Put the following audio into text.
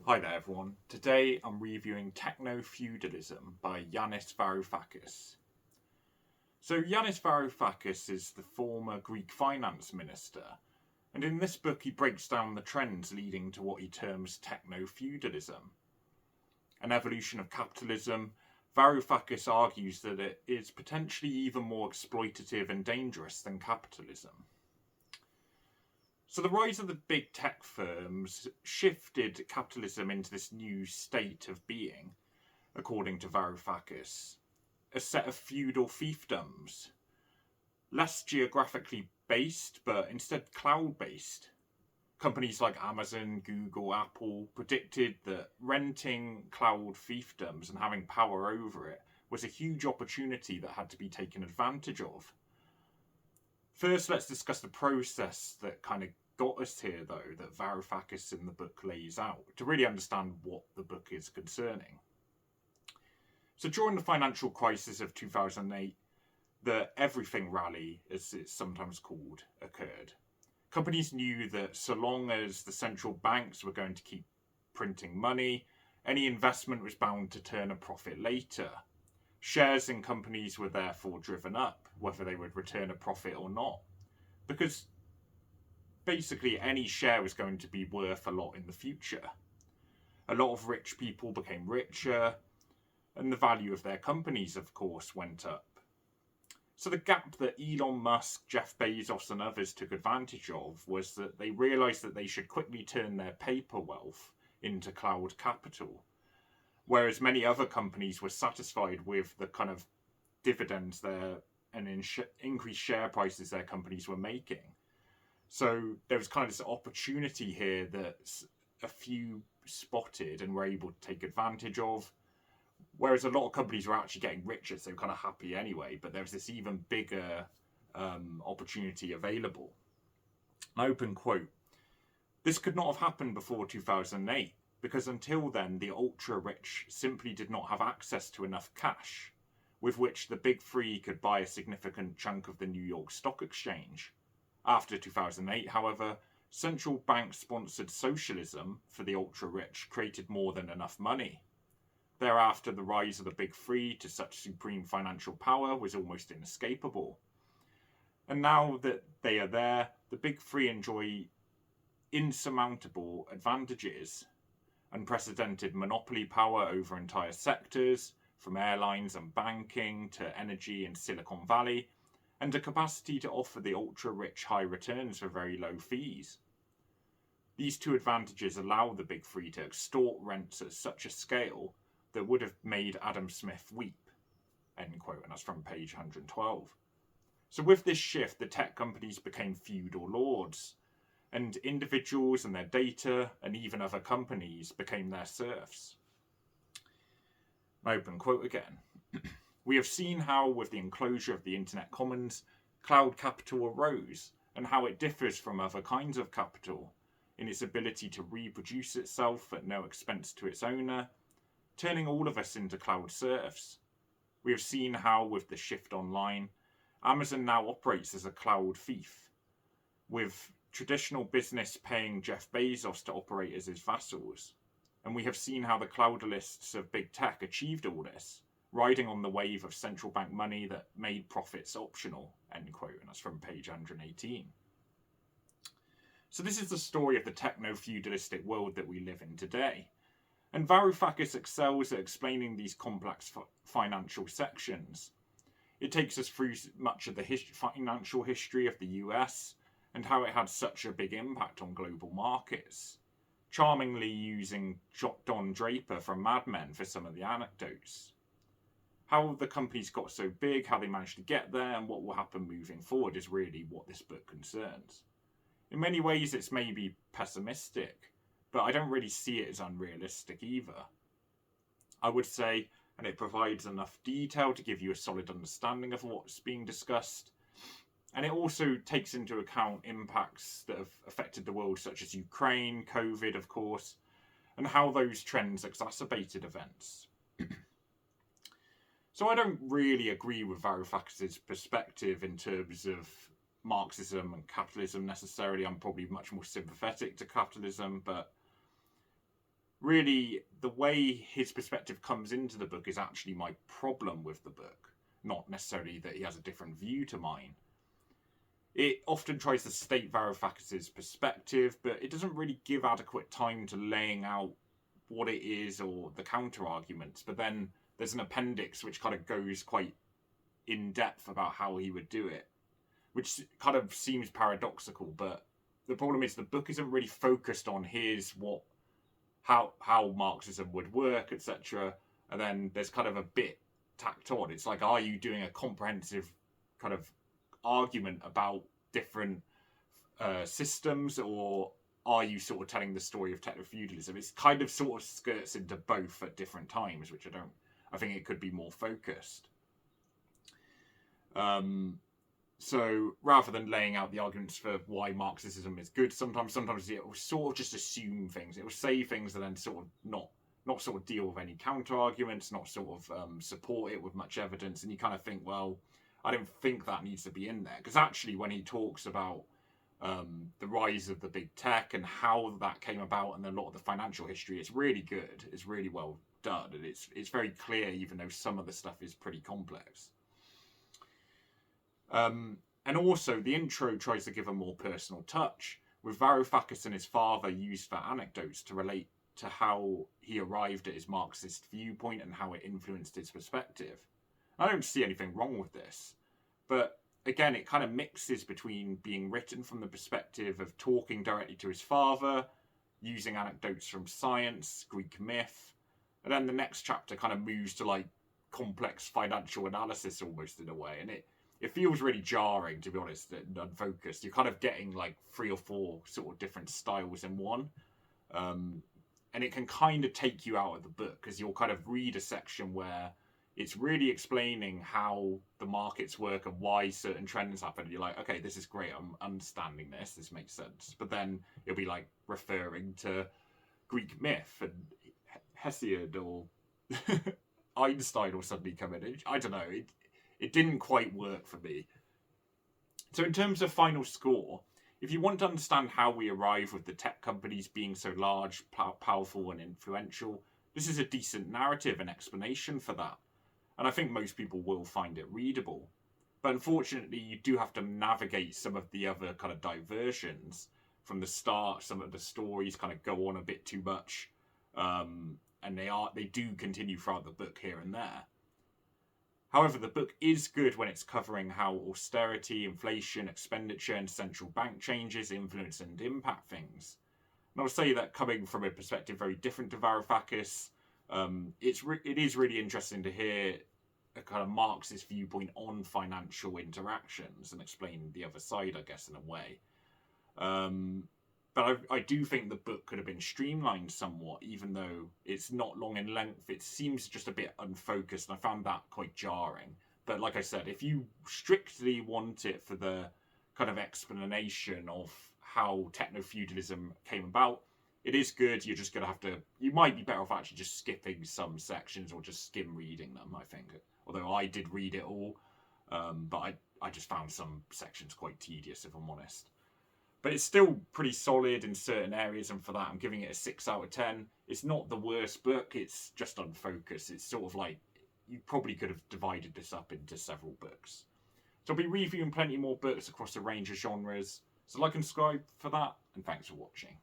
Hi there everyone, today I'm reviewing Technofeudalism by Yanis Varoufakis. So Yanis Varoufakis is the former Greek finance minister, and in this book he breaks down the trends leading to what he terms technofeudalism. An evolution of capitalism, Varoufakis argues that it is potentially even more exploitative and dangerous than capitalism. So the rise of the big tech firms shifted capitalism into this new state of being, according to Varoufakis, a set of feudal fiefdoms, less geographically based, but instead cloud-based. Companies like Amazon, Google, Apple predicted that renting cloud fiefdoms and having power over it was a huge opportunity that had to be taken advantage of. First, let's discuss the process that kind of got us here, though, that Varoufakis in the book lays out, to really understand what the book is concerning. So during the financial crisis of 2008, the everything rally, as it's sometimes called, occurred. Companies knew that so long as the central banks were going to keep printing money, any investment was bound to turn a profit later. Shares in companies were therefore driven up, whether they would return a profit or not, because basically any share was going to be worth a lot in the future. A lot of rich people became richer, and the value of their companies, of course, went up. So the gap that Elon Musk, Jeff Bezos and others took advantage of was that they realised that they should quickly turn their paper wealth into cloud capital, whereas many other companies were satisfied with the kind of dividends and increased share prices their companies were making. So there was kind of this opportunity here that a few spotted and were able to take advantage of, whereas a lot of companies were actually getting richer, so kind of happy anyway, but there was this even bigger opportunity available. An open quote: "This could not have happened before 2008, because until then the ultra-rich simply did not have access to enough cash, with which the big three could buy a significant chunk of the New York Stock Exchange. After 2008, however, central bank-sponsored socialism for the ultra-rich created more than enough money. Thereafter, the rise of the big three to such supreme financial power was almost inescapable. And now that they are there, the big three enjoy insurmountable advantages: unprecedented monopoly power over entire sectors, from airlines and banking to energy and Silicon Valley, and a capacity to offer the ultra-rich high returns for very low fees. These two advantages allow the big three to extort rents at such a scale that would have made Adam Smith weep." End quote, and that's from page 112. So with this shift, the tech companies became feudal lords, and individuals and their data, and even other companies, became their serfs. Open quote again. "We have seen how, with the enclosure of the internet commons, cloud capital arose, and how it differs from other kinds of capital in its ability to reproduce itself at no expense to its owner, turning all of us into cloud serfs. We have seen how, with the shift online, Amazon now operates as a cloud fief, with traditional business paying Jeff Bezos to operate as his vassals. And we have seen how the cloudalists of big tech achieved all this, riding on the wave of central bank money that made profits optional." End quote, and that's from page 118. So this is the story of the techno-feudalistic world that we live in today. And Varoufakis excels at explaining these complex financial sections. It takes us through much of the financial history of the US and how it had such a big impact on global markets, charmingly using Don Draper from Mad Men for some of the anecdotes. How the companies got so big, how they managed to get there, and what will happen moving forward is really what this book concerns. In many ways, it's maybe pessimistic, but I don't really see it as unrealistic either. I would say, and it provides enough detail to give you a solid understanding of what's being discussed, and it also takes into account impacts that have affected the world, such as Ukraine, COVID, of course, and how those trends exacerbated events. So I don't really agree with Varoufakis' perspective in terms of Marxism and capitalism necessarily. I'm probably much more sympathetic to capitalism, but really the way his perspective comes into the book is actually my problem with the book, not necessarily that he has a different view to mine. It often tries to state Varoufakis' perspective, but it doesn't really give adequate time to laying out what it is or the counter arguments. But then there's an appendix which kind of goes quite in depth about how he would do it, which kind of seems paradoxical. But the problem is the book isn't really focused on how Marxism would work, etc. And then there's kind of a bit tacked on. It's like, are you doing a comprehensive kind of argument about different systems, or are you sort of telling the story of technofeudalism? It's kind of sort of skirts into both at different times, which I think it could be more focused. So rather than laying out the arguments for why Marxism is good, sometimes it will sort of just assume things. It will say things and then sort of not sort of deal with any counter arguments, not sort of support it with much evidence. And you kind of think, well, I don't think that needs to be in there. Because actually, when he talks about the rise of the big tech and how that came about and a lot of the financial history, it's really good. It's really well done. And it's very clear, even though some of the stuff is pretty complex. And also, the intro tries to give a more personal touch, with Varoufakis and his father used for anecdotes to relate to how he arrived at his Marxist viewpoint and how it influenced his perspective. I don't see anything wrong with this, but again, it kind of mixes between being written from the perspective of talking directly to his father, using anecdotes from science, Greek myth, and then the next chapter kind of moves to like complex financial analysis almost in a way, and it feels really jarring, to be honest, and unfocused. You're kind of getting like 3 or 4 sort of different styles in one. And it can kind of take you out of the book, because you'll kind of read a section where it's really explaining how the markets work and why certain trends happen. And you're like, okay, this is great. I'm understanding this. This makes sense. But then it'll be like referring to Greek myth and Hesiod or Einstein will suddenly come in. I don't know. It didn't quite work for me. So in terms of final score, if you want to understand how we arrive with the tech companies being so large, powerful and influential, this is a decent narrative and explanation for that. And I think most people will find it readable. But unfortunately, you do have to navigate some of the other kind of diversions from the start. Some of the stories kind of go on a bit too much. And they do continue throughout the book here and there. However, the book is good when it's covering how austerity, inflation, expenditure, and central bank changes influence and impact things. And I'll say that coming from a perspective very different to Varoufakis, it is really interesting to hear a kind of Marxist viewpoint on financial interactions and explain the other side, I guess, in a way. But I do think the book could have been streamlined somewhat, even though it's not long in length. It seems just a bit unfocused, and I found that quite jarring. But like I said, if you strictly want it for the kind of explanation of how technofeudalism came about, it is good. You're just going to have to... You might be better off actually just skipping some sections or just skim reading them, I think. Although I did read it all, but I just found some sections quite tedious, if I'm honest. But it's still pretty solid in certain areas, and for that I'm giving it a 6 out of 10. It's not the worst book, it's just unfocused. It's sort of like, you probably could have divided this up into several books. So I'll be reviewing plenty more books across a range of genres. So like and subscribe for that, and thanks for watching.